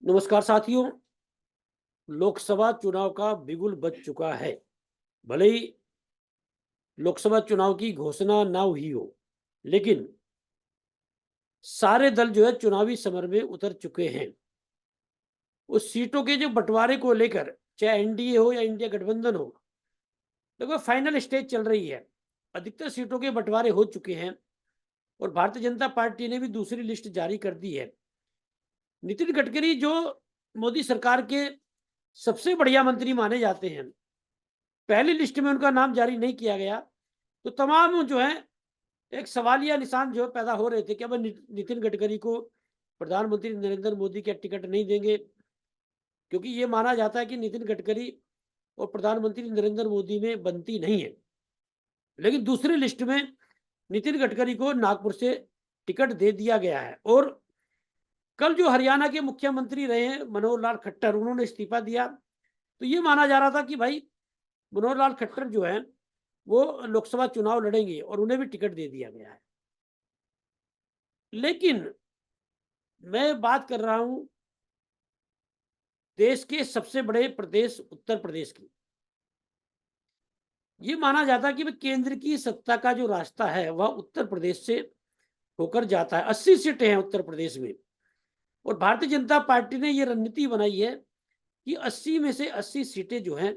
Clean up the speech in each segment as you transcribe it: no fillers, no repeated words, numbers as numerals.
नमस्कार साथियों। लोकसभा चुनाव का बिगुल बज चुका है। भले ही लोकसभा चुनाव की घोषणा ना हुई हो, लेकिन सारे दल जो है चुनावी समर में उतर चुके हैं। उस सीटों के जो बंटवारे को लेकर, चाहे एनडीए हो या इंडिया गठबंधन हो, देखो फाइनल स्टेज चल रही है। अधिकतर सीटों के बंटवारे हो चुके हैं और भारतीय जनता पार्टी ने भी दूसरी लिस्ट जारी कर दी है। नितिन गडकरी जो मोदी सरकार के सबसे बढ़िया मंत्री माने जाते हैं, पहली लिस्ट में उनका नाम जारी नहीं किया गया, तो तमाम जो है एक सवालिया निशान जो है पैदा हो रहे थे कि अब नितिन गडकरी को प्रधानमंत्री नरेंद्र मोदी क्या टिकट नहीं देंगे, क्योंकि ये माना जाता है कि नितिन गडकरी और प्रधानमंत्री नरेंद्र मोदी में बनती नहीं है। लेकिन दूसरी लिस्ट में नितिन गडकरी को नागपुर से टिकट दे दिया गया है और कल जो हरियाणा के मुख्यमंत्री रहे हैं मनोहर लाल खट्टर, उन्होंने इस्तीफा दिया। तो ये माना जा रहा था कि भाई मनोहर लाल खट्टर जो है वो लोकसभा चुनाव लड़ेंगे और उन्हें भी टिकट दे दिया गया है। लेकिन मैं बात कर रहा हूं देश के सबसे बड़े प्रदेश उत्तर प्रदेश की। ये माना जाता है कि भाई केंद्र की सत्ता का जो रास्ता है वह उत्तर प्रदेश से होकर जाता है। 80 सीटें हैं उत्तर प्रदेश में और भारतीय जनता पार्टी ने ये रणनीति बनाई है कि 80 में से 80 सीटें जो हैं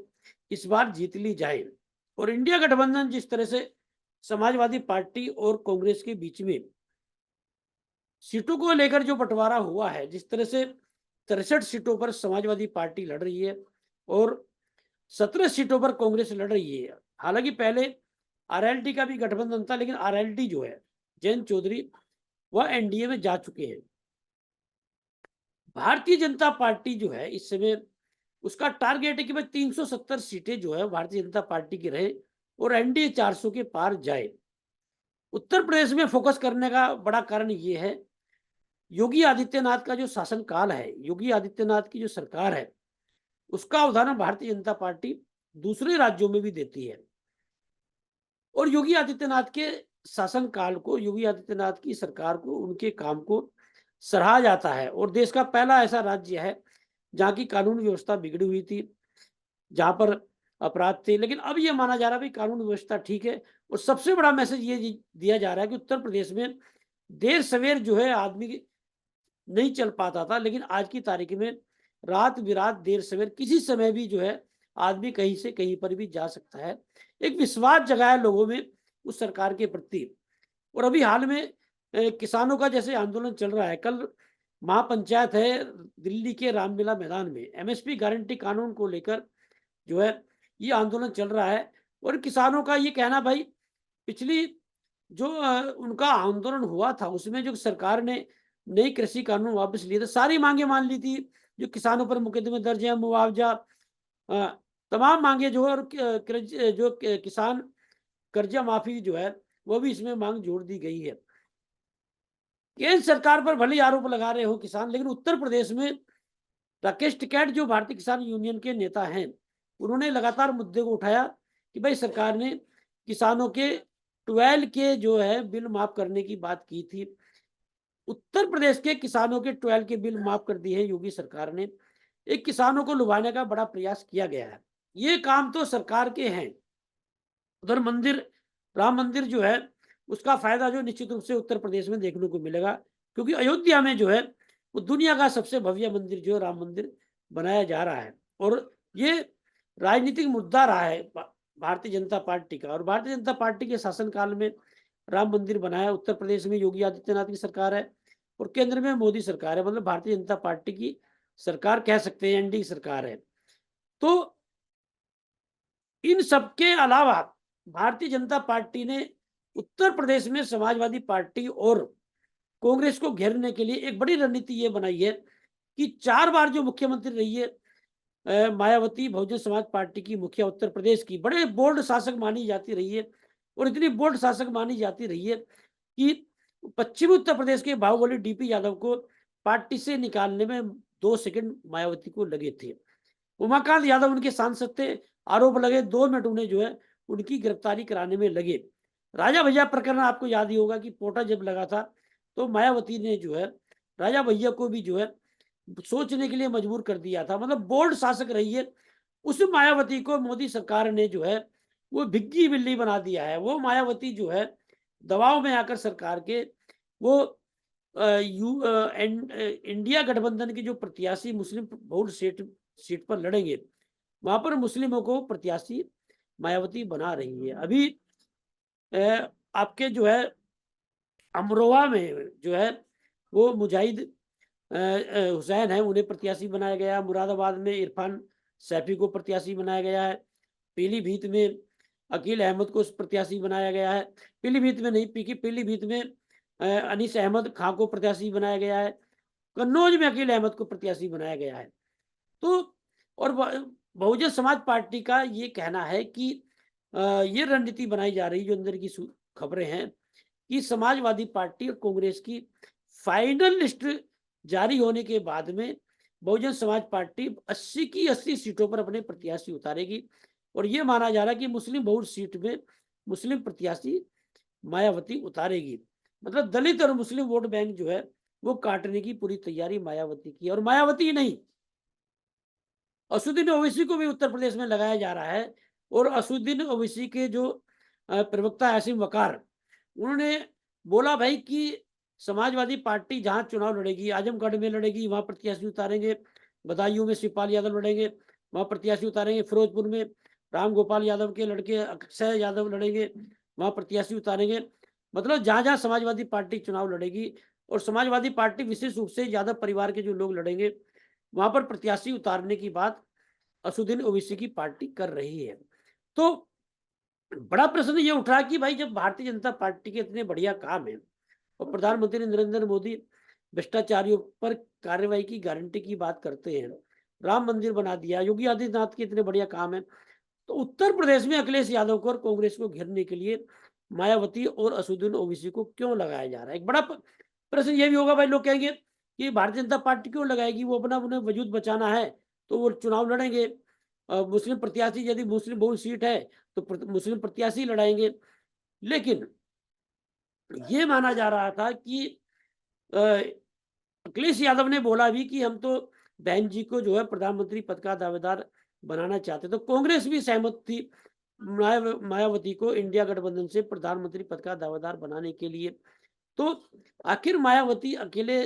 इस बार जीत ली जाए। और इंडिया गठबंधन जिस तरह से समाजवादी पार्टी और कांग्रेस के बीच में सीटों को लेकर जो बंटवारा हुआ है, जिस तरह से 63 सीटों पर समाजवादी पार्टी लड़ रही है और 17 सीटों पर कांग्रेस लड़ रही है। हालांकि पहले आरएलडी का भी गठबंधन था, लेकिन आरएलडी जो है जयंत चौधरी वह एनडीए में जा चुके हैं। भारतीय जनता पार्टी जो है इस समय उसका टारगेट है कि भाई 370 सीटें जो है भारतीय जनता पार्टी की रहे और एनडीए 400 के पार जाए। उत्तर प्रदेश में फोकस करने का बड़ा कारण ये है, योगी आदित्यनाथ का जो शासनकाल है, योगी आदित्यनाथ की जो सरकार है, उसका उदाहरण भारतीय जनता पार्टी दूसरे राज्यों में भी देती है। और योगी आदित्यनाथ के शासनकाल को, योगी आदित्यनाथ की सरकार को, उनके काम को सराहा जाता है और देश का पहला ऐसा राज्य है जहाँ की कानून व्यवस्था बिगड़ी हुई थी, जहाँ पर अपराध थे। लेकिन अब ये माना जा रहा है भाई कानून व्यवस्था ठीक है। और सबसे बड़ा मैसेज ये दिया जा रहा है कि उत्तर प्रदेश में देर सवेर जो है आदमी नहीं चल पाता था, लेकिन आज की तारीख में रात बिरात देर सवेर किसी समय भी जो है आदमी कहीं से कहीं पर भी जा सकता है। एक विश्वास जगाया लोगों में उस सरकार के प्रति। और अभी हाल में किसानों का जैसे आंदोलन चल रहा है, कल महापंचायत है दिल्ली के रामलीला मैदान में, एमएसपी गारंटी कानून को लेकर जो है ये आंदोलन चल रहा है। और किसानों का ये कहना, भाई पिछली जो उनका आंदोलन हुआ था उसमें जो सरकार ने नई कृषि कानून वापस लिए थे, सारी मांगे मान ली थी। जो किसानों पर मुकदमे दर्ज है, मुआवजा, तमाम मांगे जो है, और किसान कर्जा माफी जो है वो भी इसमें मांग जोड़ दी गई है। केंद्र सरकार पर भले ही आरोप लगा रहे हो किसान, लेकिन उत्तर प्रदेश में राकेश टिकैत जो भारतीय किसान यूनियन के नेता हैं, उन्होंने लगातार मुद्दे को उठाया कि भाई सरकार ने किसानों के 12 के जो है बिल माफ करने की बात की थी। उत्तर प्रदेश के किसानों के 12 के बिल माफ कर दिए हैं योगी सरकार ने। एक किसानों को लुभाने का बड़ा प्रयास किया गया है। ये काम तो सरकार के हैं। उधर मंदिर, राम मंदिर जो है उसका फायदा जो निश्चित रूप से उत्तर प्रदेश में देखने को मिलेगा, क्योंकि अयोध्या में जो है वो दुनिया का सबसे भव्य मंदिर जो है राम मंदिर बनाया जा रहा है। और ये राजनीतिक मुद्दा रहा है भारतीय जनता पार्टी का। और भारतीय जनता पार्टी के शासनकाल में राम मंदिर बनाया। उत्तर प्रदेश में योगी आदित्यनाथ की सरकार है और केंद्र में मोदी सरकार है, मतलब भारतीय जनता पार्टी की सरकार कह सकते हैं, एनडीए सरकार है। तो इन सबके अलावा भारतीय जनता पार्टी ने उत्तर प्रदेश में समाजवादी पार्टी और कांग्रेस को घेरने के लिए एक बड़ी रणनीति ये बनाई है कि 4 बार जो मुख्यमंत्री रही है मायावती, बहुजन समाज पार्टी की मुखिया उत्तर प्रदेश की, बड़े बोल्ड शासक मानी जाती रही है। और इतनी बोल्ड शासक मानी जाती रही है कि पश्चिमी उत्तर प्रदेश के बाहुबली डीपी यादव को पार्टी से निकालने में 2 सेकंड मायावती को लगे थे। उमाकांत यादव उनके सांसद थे, आरोप लगे, 2 मिनट उन्हें जो है उनकी गिरफ्तारी कराने में लगे। राजा भैया प्रकरण आपको याद ही होगा कि पोटा जब लगा था तो मायावती ने जो है राजा भैया को भी जो है सोचने के लिए मजबूर कर दिया था, मतलब बोल्ड शासक रही है। उस मायावती को मोदी सरकार ने जो है वो भिग्गी बिल्ली बना दिया है। वो मायावती जो है दबाव में आकर सरकार के वो इंडिया गठबंधन के जो प्रत्याशी मुस्लिम बहुल सीट पर लड़ेंगे, वहां पर मुस्लिमों को प्रत्याशी मायावती बना रही है। अभी आपके जो है अमरोहा में जो है वो मुजाहिद हुसैन है, उन्हें प्रत्याशी बनाया गया। मुरादाबाद में इरफान सैफी को प्रत्याशी बनाया गया है। पीलीभीत में अकील अहमद को प्रत्याशी बनाया गया है। पीलीभीत में नहीं, पीलीभीत में अनीस अहमद खां को प्रत्याशी बनाया गया है। कन्नौज में अकील अहमद को प्रत्याशी बनाया गया है। तो और बहुजन समाज पार्टी का ये कहना है कि ये रणनीति बनाई जा रही, जो अंदर की खबरें हैं कि समाजवादी पार्टी और कांग्रेस की फाइनल लिस्ट जारी होने के बाद में बहुजन समाज पार्टी 80 की 80 सीटों पर अपने प्रत्याशी उतारेगी। और ये माना जा रहा है कि मुस्लिम बहुल सीट में मुस्लिम प्रत्याशी मायावती उतारेगी। मतलब दलित और मुस्लिम वोट बैंक जो है वो काटने की पूरी तैयारी मायावती की। और मायावती नहीं, असुद्दीन ओवैसी को भी उत्तर प्रदेश में लगाया जा रहा है। और असुद्दीन ओवैसी के जो प्रवक्ता आसिम वकार, उन्होंने बोला भाई कि समाजवादी पार्टी जहां चुनाव लड़ेगी, आजमगढ़ में लड़ेगी, वहां प्रत्याशी उतारेंगे। बदायूं में शिवपाल यादव लड़ेंगे, वहां प्रत्याशी उतारेंगे। फिरोजपुर में राम गोपाल यादव के लड़के अक्षय यादव लड़ेंगे, वहां प्रत्याशी उतारेंगे। मतलब जहां जहां समाजवादी पार्टी चुनाव लड़ेगी और समाजवादी पार्टी विशेष रूप से यादव परिवार के जो लोग लड़ेंगे, वहां पर प्रत्याशी उतारने की बात असुद्दीन ओवैसी की पार्टी कर रही है। तो बड़ा प्रश्न ये उठ रहा कि भाई जब भारतीय जनता पार्टी के इतने बढ़िया काम है और प्रधानमंत्री नरेंद्र मोदी भ्रष्टाचारियों पर कार्रवाई की गारंटी की बात करते हैं, राम मंदिर बना दिया, योगी आदित्यनाथ के इतने बढ़िया काम है, तो उत्तर प्रदेश में अखिलेश यादव को और कांग्रेस को घेरने के लिए मायावती और असुद्दीन ओवैसी को क्यों लगाया जा रहा है? एक बड़ा प्रश्न ये भी होगा। भाई लोग कहेंगे कि भारतीय जनता पार्टी क्यों लगाएगी, वो अपना उन्हें वजूद बचाना है तो वो चुनाव लड़ेंगे। मुस्लिम प्रत्याशी, यदि मुस्लिम बहुल सीट है तो मुस्लिम प्रत्याशी लड़ाएंगे। लेकिन ये माना जा रहा था कि अ, अखिलेश यादव ने बोला भी कि हम तो बहन जी को जो है प्रधानमंत्री पद का दावेदार बनाना चाहते, तो कांग्रेस भी सहमत थी मायावती को इंडिया गठबंधन से प्रधानमंत्री पद का दावेदार बनाने के लिए। तो आखिर मायावती अकेले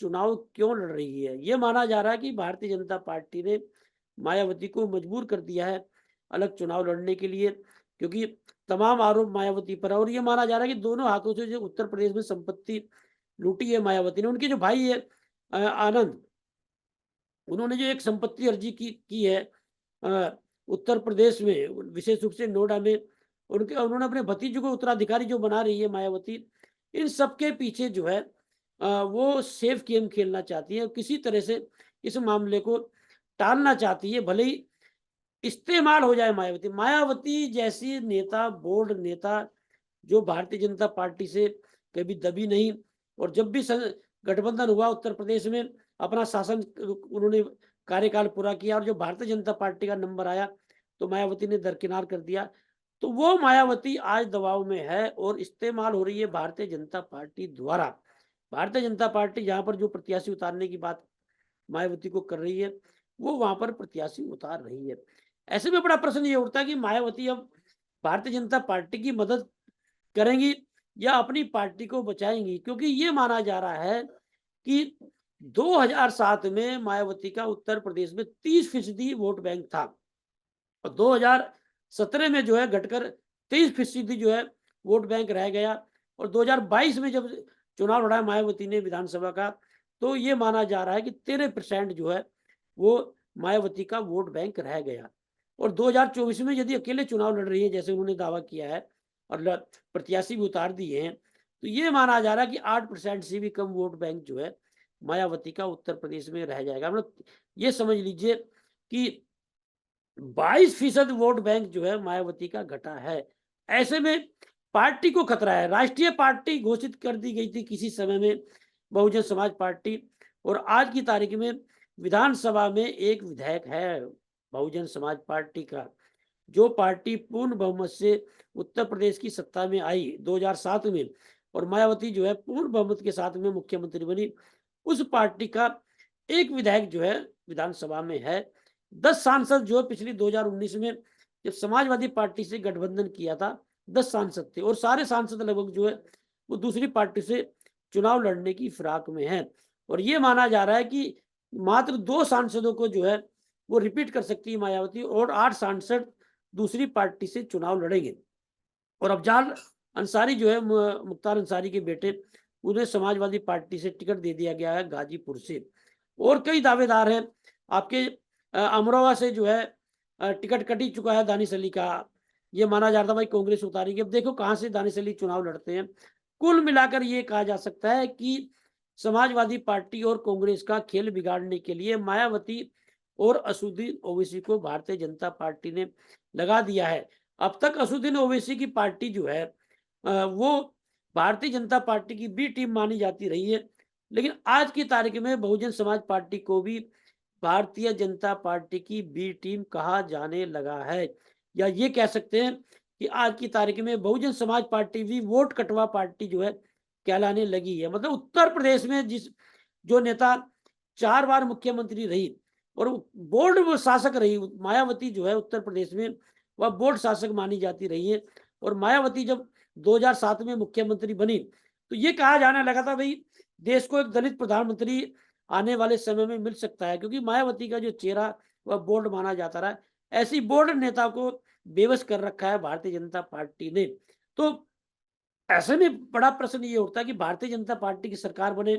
चुनाव क्यों लड़ रही है? ये माना जा रहा है कि भारतीय जनता पार्टी ने मायावती को मजबूर कर दिया है अलग चुनाव लड़ने के लिए, क्योंकि तमाम आरोप मायावती पर है। और ये माना जा रहा है कि दोनों हाथों से जो उत्तर प्रदेश में संपत्ति लूटी है मायावती ने, उनके जो भाई है आनंद, उन्होंने जो एक संपत्ति अर्जी की है अ, उत्तर प्रदेश में, विशेष रूप से नोएडा में, उन्होंने अपने भतीजे को उत्तराधिकारी जो बना रही है मायावती, इन सब के पीछे जो है वो सेफ गेम खेलना चाहती है और किसी तरह से इस मामले को टालना चाहती है, भले ही इस्तेमाल हो जाए मायावती। मायावती जैसी नेता, बोल्ड नेता, जो भारतीय जनता पार्टी से कभी दबी नहीं, और जब भी गठबंधन हुआ उत्तर प्रदेश में, अपना शासन उन्होंने कार्यकाल पूरा किया और जो भारतीय जनता पार्टी का नंबर आया तो मायावती ने दरकिनार कर दिया। तो वो मायावती आज दबाव में है और इस्तेमाल हो रही है भारतीय जनता पार्टी द्वारा। भारतीय जनता पार्टी जहां पर जो प्रत्याशी उतारने की बात मायावती को कर रही है, वो वहां पर प्रत्याशी उतार रही है। ऐसे में बड़ा प्रश्न ये उठता है कि मायावती अब भारतीय जनता पार्टी की मदद करेंगी या अपनी पार्टी को बचाएंगी, क्योंकि ये माना जा रहा है कि 2007 में मायावती का उत्तर प्रदेश में 30% वोट बैंक था और 2017 में जो है घटकर 23% जो है वोट बैंक रह गया। और 2022 में जब चुनाव लड़ा मायावती ने विधानसभा का, तो ये माना जा रहा है कि 13% जो है वो मायावती का वोट बैंक रह गया। और 2024 में यदि अकेले चुनाव लड़ रही है जैसे उन्होंने दावा किया है और प्रत्याशी भी उतार दिए हैं, तो ये माना जा रहा है कि 8% से भी कम वोट बैंक जो है मायावती का उत्तर प्रदेश में रह जाएगा। मतलब ये समझ लीजिए कि 22% वोट बैंक जो है मायावती का घटा है। ऐसे में पार्टी को खतरा है। राष्ट्रीय पार्टी घोषित कर दी गई थी किसी समय में बहुजन समाज पार्टी, और आज की तारीख में विधानसभा में एक विधायक है बहुजन समाज पार्टी का। जो पार्टी पूर्ण बहुमत से उत्तर प्रदेश की सत्ता में आई 2007 में और मायावती जो है पूर्ण बहुमत के साथ में मुख्यमंत्री बनी, उस पार्टी का एक विधायक जो है विधानसभा में है। 10 सांसद जो है पिछली 2019 में जब समाजवादी पार्टी से गठबंधन किया था, 10 सांसद थे और सारे सांसद लगभग जो है वो दूसरी पार्टी से चुनाव लड़ने की फिराक में हैं। और ये माना जा रहा है कि मात्र 2 सांसदों को जो है वो रिपीट कर सकती है मायावती और 8 सांसद दूसरी पार्टी से चुनाव लड़ेंगे। और अफजाल अंसारी जो है मुख्तार अंसारी के बेटे, उन्हें समाजवादी पार्टी से टिकट दे दिया गया है गाजीपुर से। और कई दावेदार हैं आपके अमरोहा से जो है टिकट कट ही चुका है दानिश अली का। ये माना जा रहा था भाई कांग्रेस उतारेगी, अब देखो कहाँ से दानिश अली चुनाव लड़ते हैं। कुल मिलाकर ये कहा जा सकता है कि समाजवादी पार्टी और कांग्रेस का खेल बिगाड़ने के लिए मायावती और असदुद्दीन ओवैसी को भारतीय जनता पार्टी ने लगा दिया है। अब तक असदुद्दीन ओवैसी की पार्टी जो है वो भारतीय जनता पार्टी की बी टीम मानी जाती रही है, लेकिन आज की तारीख में बहुजन समाज पार्टी को भी भारतीय जनता पार्टी की बी टीम कहा जाने लगा है। या ये कह सकते हैं कि आज की तारीख में बहुजन समाज पार्टी भी वोट कटवा पार्टी जो है कहलाने लगी है। मतलब उत्तर प्रदेश में जो नेता 4 बार मुख्यमंत्री रही और बोर्ड वो शासक रही, मायावती जो है उत्तर प्रदेश में वह बोर्ड शासक मानी जाती रही है। और मायावती जब 2007 में मुख्यमंत्री बनी तो ये कहा जाने लगा था भाई देश को एक दलित प्रधानमंत्री आने वाले समय में मिल सकता है, क्योंकि मायावती का जो चेहरा वह बोल्ड माना जाता रहा। ऐसी बोल्ड नेता को बेबस कर रखा है भारतीय जनता पार्टी ने। तो ऐसे में बड़ा प्रश्न ये उठता है कि भारतीय जनता पार्टी की सरकार बने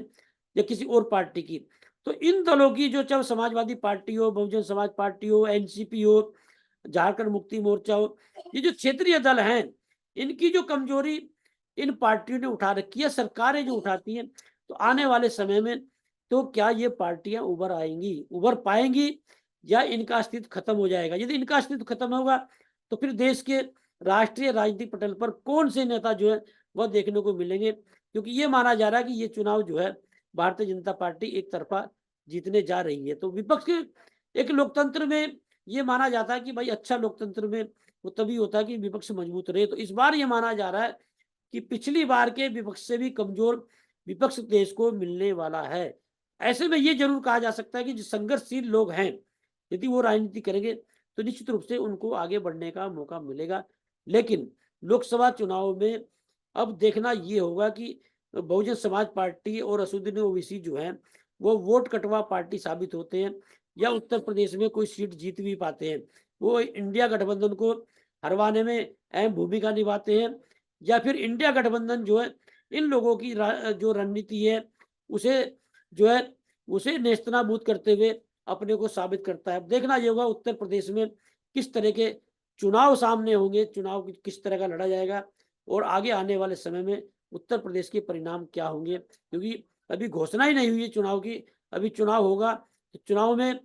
या किसी और पार्टी की, तो इन दलों की जो चाहे समाजवादी पार्टी हो, बहुजन समाज पार्टी हो, एनसीपी हो, झारखंड मुक्ति मोर्चा हो, ये जो क्षेत्रीय दल हैं, इनकी जो कमजोरी इन पार्टियों ने उठा रखी है, सरकारें जो उठाती हैं, तो आने वाले समय में तो क्या ये पार्टियां उभर आएंगी, उभर पाएंगी, या इनका अस्तित्व खत्म हो जाएगा? यदि इनका अस्तित्व खत्म होगा तो फिर देश के राष्ट्रीय राजनीतिक पटल पर कौन से नेता जो है वह देखने को मिलेंगे? क्योंकि ये माना जा रहा है कि ये चुनाव जो है भारतीय जनता पार्टी एक तरफा जीतने जा रही है। तो विपक्ष के एक लोकतंत्र में ये माना जाता है कि भाई अच्छा लोकतंत्र में वो तभी होता है कि विपक्ष मजबूत रहे। तो इस बार ये माना जा रहा है कि पिछली बार के विपक्ष से भी कमजोर विपक्ष देश को मिलने वाला है। ऐसे में ये जरूर कहा जा सकता है कि जो संघर्षशील लोग हैं, यदि वो राजनीति करेंगे तो निश्चित रूप से उनको आगे बढ़ने का मौका मिलेगा। लेकिन लोकसभा चुनाव में अब देखना ये होगा कि बहुजन समाज पार्टी और असदुद्दीन ओवैसी जो है वो वोट कटवा पार्टी साबित होते हैं या उत्तर प्रदेश में कोई सीट जीत भी पाते हैं। वो इंडिया गठबंधन को हरवाने में अहम भूमिका निभाते हैं, या फिर इंडिया गठबंधन जो है इन लोगों की जो रणनीति है उसे जो है उसे नेस्तनाबूद करते हुए अपने को साबित करता है। अब देखना ये होगा उत्तर प्रदेश में किस तरह के चुनाव सामने होंगे, चुनाव किस तरह का लड़ा जाएगा और आगे आने वाले समय में उत्तर प्रदेश के परिणाम क्या होंगे, क्योंकि अभी घोषणा ही नहीं हुई है चुनाव की। अभी चुनाव होगा तो चुनाव में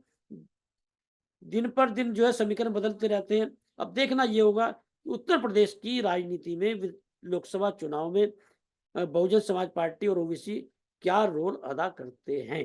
दिन पर दिन जो है समीकरण बदलते रहते हैं। अब देखना ये होगा कि उत्तर प्रदेश की राजनीति में लोकसभा चुनाव में बहुजन समाज पार्टी और ओबीसी क्या रोल अदा करते हैं।